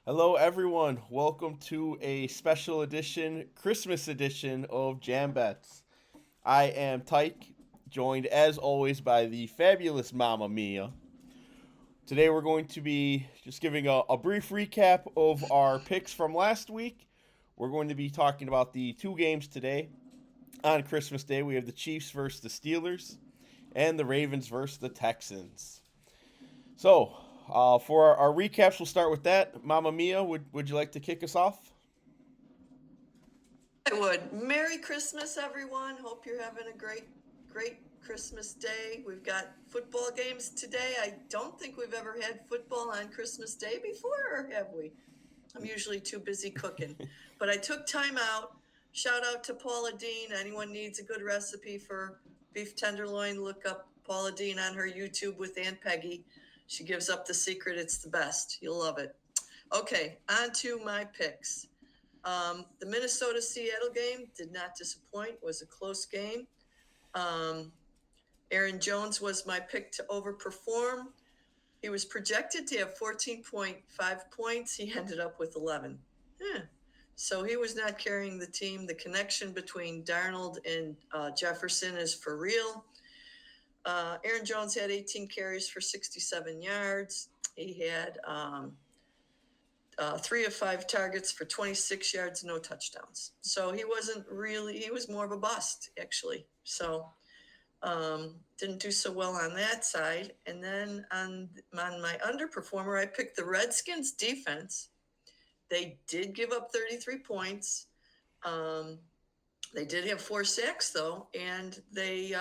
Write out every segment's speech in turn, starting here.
Hello, everyone. Welcome to a special edition, Christmas edition of Jam Bets. I am Tyke, joined as always by the fabulous Mama Mia. Today, we're going to be just giving a brief recap of our picks from last week. We're going to be talking about the two games today. On Christmas Day, we have the Chiefs versus the Steelers and the Ravens versus the Texans. So, for our recaps, we'll start with that. Mama Mia, would you like to kick us off? I would. Merry Christmas, everyone. Hope you're having a great Christmas day. We've got football games today. I don't think we've ever had football on Christmas Day before, or have we? I'm usually too busy cooking. But I took time out. Shout out to Paula Dean. Anyone needs a good recipe for beef tenderloin, look up Paula Dean on her YouTube with Aunt Peggy. She gives up the secret. It's the best. You'll love it. Okay, on to my picks. The Minnesota Seattle game did not disappoint, was a close game. Um, Aaron Jones was my pick to overperform. He was projected to have 14.5 points. He ended up with 11. Yeah. So he was not carrying the team. The connection between Darnold and Jefferson is for real. Aaron Jones had 18 carries for 67 yards. He had 3 of 5 targets for 26 yards, no touchdowns. So he wasn't really, he was more of a bust, actually. So didn't do so well on that side. And then on my underperformer, I picked the Redskins defense. They did give up 33 points. Um, they did have 4 sacks though, and they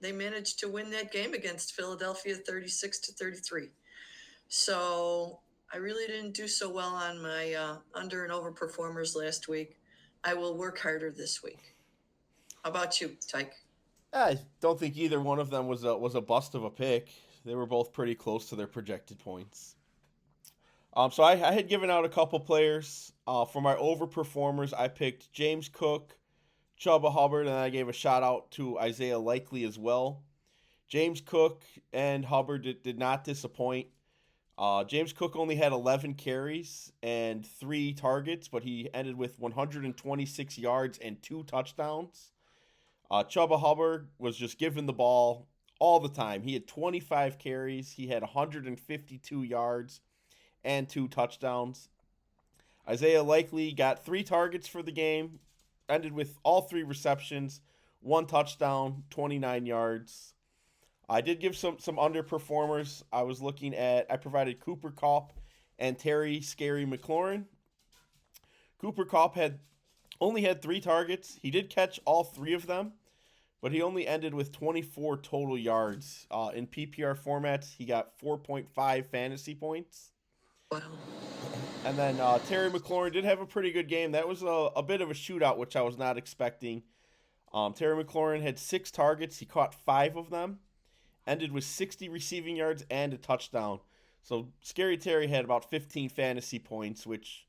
managed to win that game against Philadelphia 36-33. So I really didn't do so well on my under and over performers last week. I will work harder this week. How about you, Tyke? I don't think either one of them was a bust of a pick. They were both pretty close to their projected points. So I had given out a couple players. For my overperformers, I picked James Cook, Chuba Hubbard, and I gave a shout out to Isaiah Likely as well. James Cook and Hubbard did not disappoint. James Cook only had 11 carries and 3 targets, but he ended with 126 yards and 2 touchdowns. Chuba Hubbard was just given the ball all the time. He had 25 carries, he had 152 yards and 2 touchdowns. Isaiah Likely got 3 targets for the game, ended with all 3 receptions, 1 touchdown, 29 yards. I did give some underperformers. I provided Cooper Kupp and Terry Scary McLaurin. Cooper Kupp only had 3 targets. He did catch all 3 of them, but he only ended with 24 total yards. In PPR formats, he got 4.5 fantasy points. Wow. And then Terry McLaurin did have a pretty good game. That was a bit of a shootout, which I was not expecting. Terry McLaurin had 6 targets. He caught 5 of them, ended with 60 receiving yards and a touchdown. So Scary Terry had about 15 fantasy points, which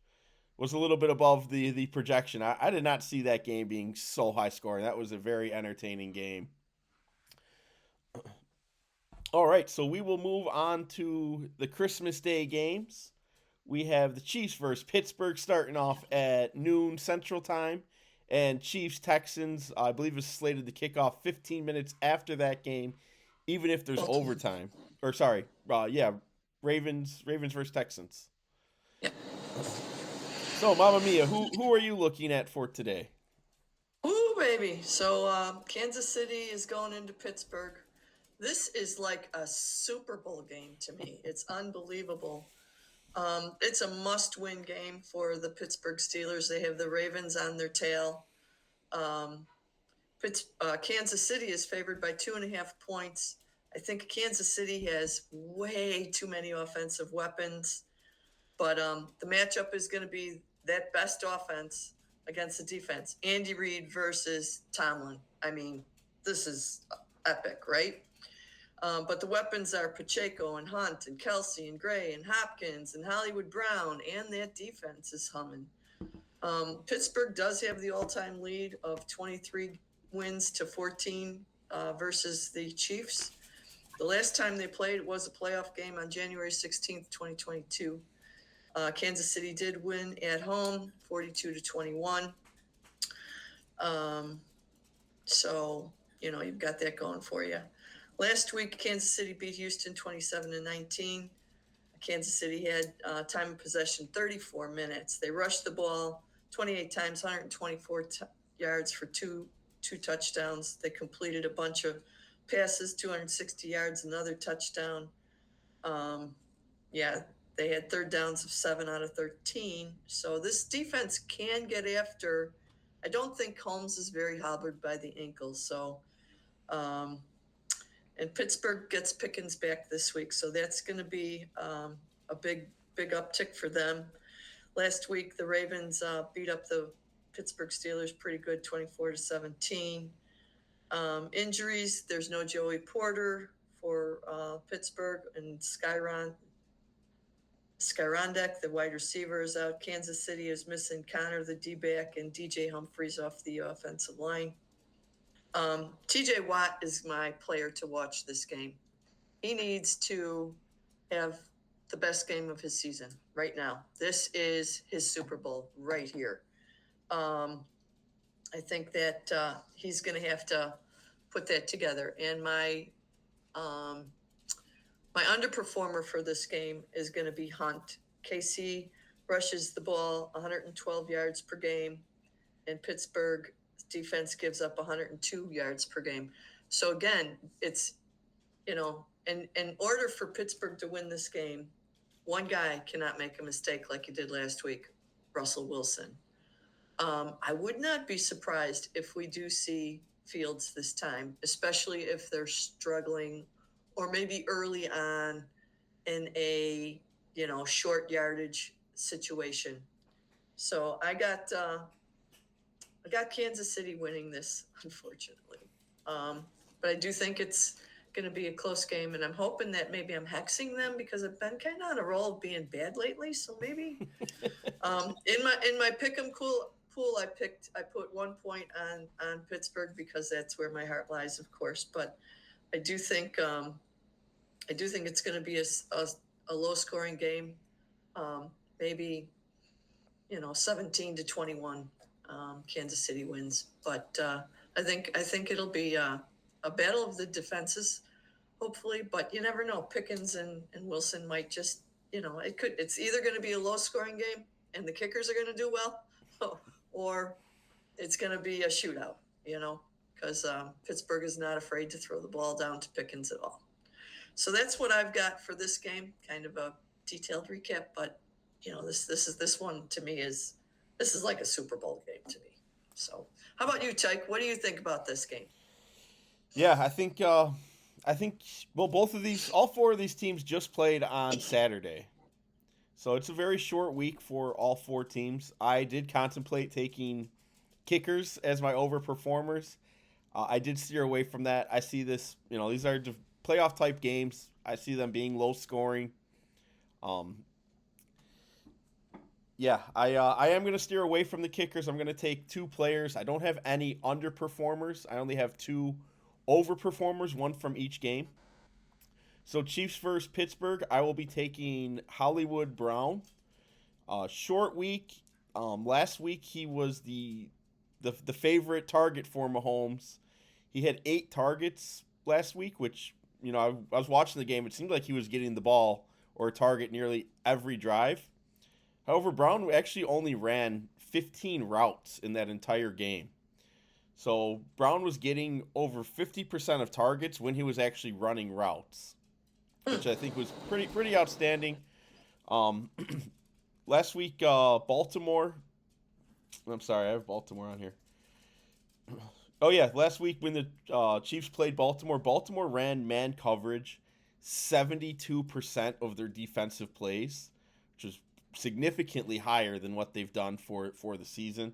was a little bit above the projection. I did not see that game being so high scoring. That was a very entertaining game. All right, so we will move on to the Christmas Day games. We have the Chiefs versus Pittsburgh starting off at noon Central Time, and Chiefs Texans, I believe, is slated to kick off 15 minutes after that game, even if there's Baltimore. overtime. Or sorry, yeah, Ravens versus Texans. Yep. So, Mama Mia, who are you looking at for today? Ooh, baby. So Kansas City is going into Pittsburgh. This is like a Super Bowl game to me. It's unbelievable. It's a must-win game for the Pittsburgh Steelers. They have the Ravens on their tail. Um, Kansas City is favored by 2.5 points. I think Kansas City has way too many offensive weapons, but the matchup is going to be that best offense against the defense. Andy Reid versus Tomlin. I mean, this is epic, right? But the weapons are Pacheco and Hunt and Kelsey and Gray and Hopkins and Hollywood Brown, and that defense is humming. Pittsburgh does have the all-time lead of 23 wins to 14 versus the Chiefs. The last time they played was a playoff game on January 16th, 2022. Kansas City did win at home, 42-21. So, you've got that going for you. Last week, Kansas City beat Houston 27-19. Kansas City had time of possession 34 minutes. They rushed the ball 28 times, 124 yards for two touchdowns. They completed a bunch of passes, 260 yards, another touchdown. Yeah, they had third downs of 7 out of 13. So this defense can get after. I don't think Holmes is very hobbled by the ankles. So, and Pittsburgh gets Pickens back this week. So that's going to be a big uptick for them. Last week, the Ravens beat up the Pittsburgh Steelers pretty good, 24-17. Injuries, there's no Joey Porter for Pittsburgh, and Skyrondek, the wide receiver, is out. Kansas City is missing Connor, the D-back, and DJ Humphries off the offensive line. TJ Watt is my player to watch this game. He needs to have the best game of his season right now. This is his Super Bowl right here. I think that he's going to have to put that together. And my underperformer for this game is going to be Hunt. KC rushes the ball 112 yards per game, and Pittsburgh defense gives up 102 yards per game. So again, it's, in order for Pittsburgh to win this game, one guy cannot make a mistake like he did last week, Russell Wilson. I would not be surprised if we do see Fields this time, especially if they're struggling or maybe early on in a, short yardage situation. So I got Kansas City winning this, unfortunately. But I do think it's going to be a close game, and I'm hoping that maybe I'm hexing them because I've been kind of on a roll of being bad lately. So maybe in my pick'em pool, I put 1 point on Pittsburgh because that's where my heart lies, of course. But I do think it's going to be a low scoring game, maybe 17-21. Kansas City wins, but I think it'll be a battle of the defenses, hopefully. But you never know. Pickens and Wilson might just, it's either going to be a low scoring game and the kickers are going to do well, or it's going to be a shootout. Because Pittsburgh is not afraid to throw the ball down to Pickens at all. So that's what I've got for this game. Kind of a detailed recap, but this one to me is. This is like a Super Bowl game to me. So, how about you, Tyke? What do you think about this game? Yeah, I think all four of these teams just played on Saturday. So it's a very short week for all four teams. I did contemplate taking kickers as my overperformers. I did steer away from that. I see this, these are playoff type games. I see them being low scoring. Yeah, I am going to steer away from the kickers. I'm going to take two players. I don't have any underperformers. I only have two overperformers, one from each game. So Chiefs versus Pittsburgh, I will be taking Hollywood Brown. Short week. Last week he was the favorite target for Mahomes. He had 8 targets last week, which, I was watching the game. It seemed like he was getting the ball or a target nearly every drive. However, Brown actually only ran 15 routes in that entire game. So Brown was getting over 50% of targets when he was actually running routes, which I think was pretty outstanding. Last week, Baltimore. I'm sorry, I have Baltimore on here. Oh yeah, last week when the Chiefs played Baltimore, Baltimore ran man coverage 72% of their defensive plays, which is significantly higher than what they've done for the season.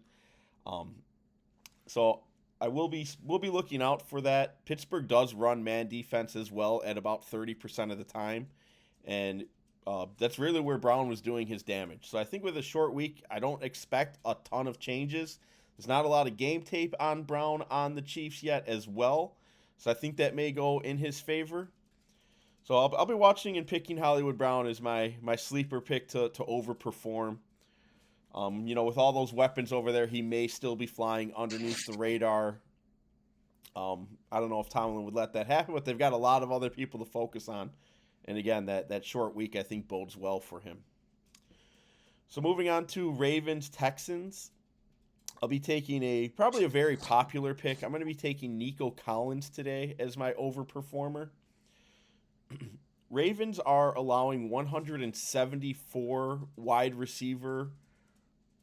So we'll be looking out for that. Pittsburgh does run man defense as well at about 30% of the time, and that's really where Brown was doing his damage. So I think with a short week, I don't expect a ton of changes. There's not a lot of game tape on Brown on the Chiefs yet as well, so I think that may go in his favor. So I'll be watching and picking Hollywood Brown as my sleeper pick to overperform. With all those weapons over there, he may still be flying underneath the radar. I don't know if Tomlin would let that happen, but they've got a lot of other people to focus on. And again, that short week I think bodes well for him. So moving on to Ravens Texans, I'll be taking probably a very popular pick. I'm going to be taking Nico Collins today as my overperformer. Ravens are allowing 174 wide receiver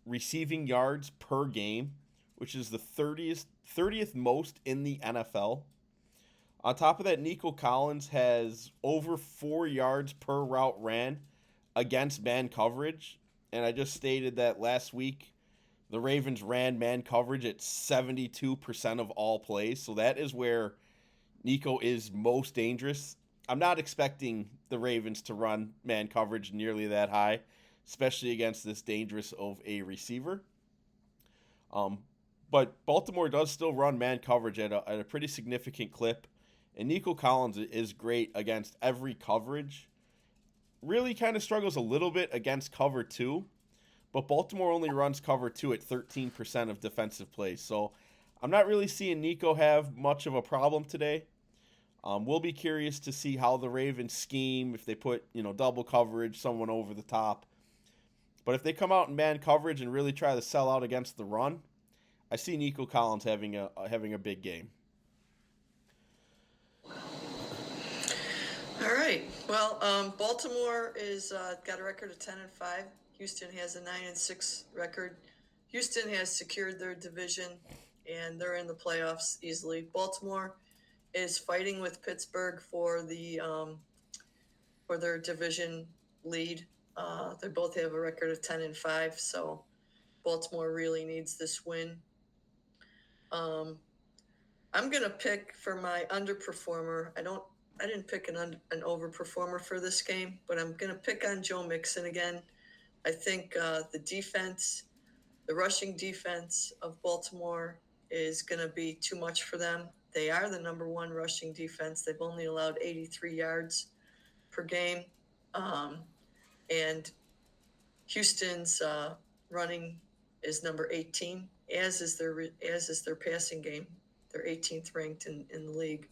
receiving yards per game, which is the 30th most in the NFL. On top of that, Nico Collins has over 4 yards per route ran against man coverage. And I just stated that last week the Ravens ran man coverage at 72% of all plays. So that is where Nico is most dangerous. I'm not expecting the Ravens to run man coverage nearly that high, especially against this dangerous of a receiver. But Baltimore does still run man coverage at a pretty significant clip. And Nico Collins is great against every coverage. Really kind of struggles a little bit against cover 2. But Baltimore only runs cover 2 at 13% of defensive plays. So I'm not really seeing Nico have much of a problem today. We'll be curious to see how the Ravens scheme, if they put, double coverage, someone over the top. But if they come out in man coverage and really try to sell out against the run, I see Nico Collins having a big game. All right. Well, Baltimore is got a record of 10-5. Houston has a 9-6 record. Houston has secured their division, and they're in the playoffs easily. Baltimore is fighting with Pittsburgh for their division lead. They both have a record of 10-5, so Baltimore really needs this win. I'm gonna pick for my underperformer. I didn't pick an overperformer for this game, but I'm gonna pick on Joe Mixon again. I think the rushing defense of Baltimore is gonna be too much for them. They are the number 1 rushing defense. They've only allowed 83 yards per game. And Houston's running is number 18, as is their passing game. They're 18th ranked in the league.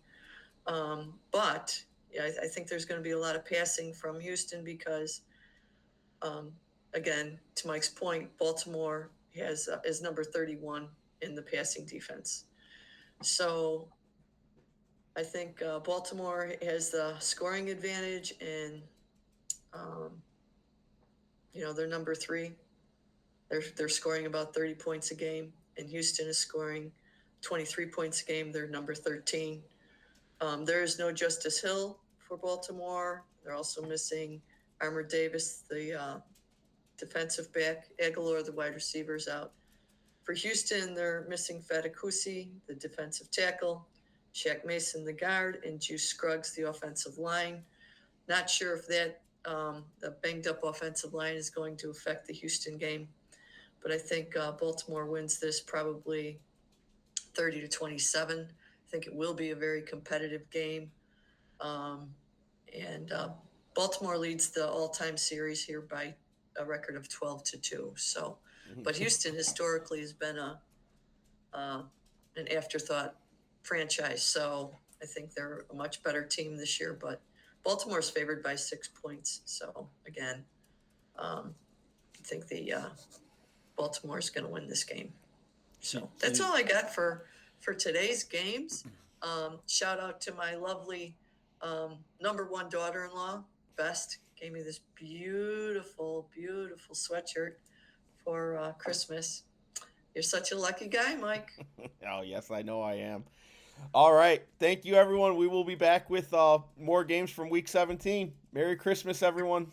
But yeah, I think there's going to be a lot of passing from Houston because, again, to Mike's point, Baltimore is number 31 in the passing defense. So I think Baltimore has the scoring advantage, and they're number 3. They're scoring about 30 points a game, and Houston is scoring 23 points a game. They're number 13. There is no Justice Hill for Baltimore. They're also missing Armour Davis, the defensive back. Aguilar, the wide receiver's out. For Houston, they're missing Fatakusi, the defensive tackle, Shaq Mason, the guard, and Juice Scruggs, the offensive line. Not sure if that the banged-up offensive line is going to affect the Houston game, but I think Baltimore wins this probably 30-27. I think it will be a very competitive game. And Baltimore leads the all-time series here by a record of 12-2. So, but Houston historically has been an afterthought franchise. So I think they're a much better team this year, but Baltimore's favored by 6 points. So again, I think Baltimore's going to win this game. So that's all I got for today's games. Shout out to my lovely number 1 daughter-in-law, Best, gave me this beautiful, beautiful sweatshirt for Christmas. You're such a lucky guy, Mike. Oh, yes, I know I am. All right. Thank you, everyone. We will be back with more games from Week 17. Merry Christmas, everyone.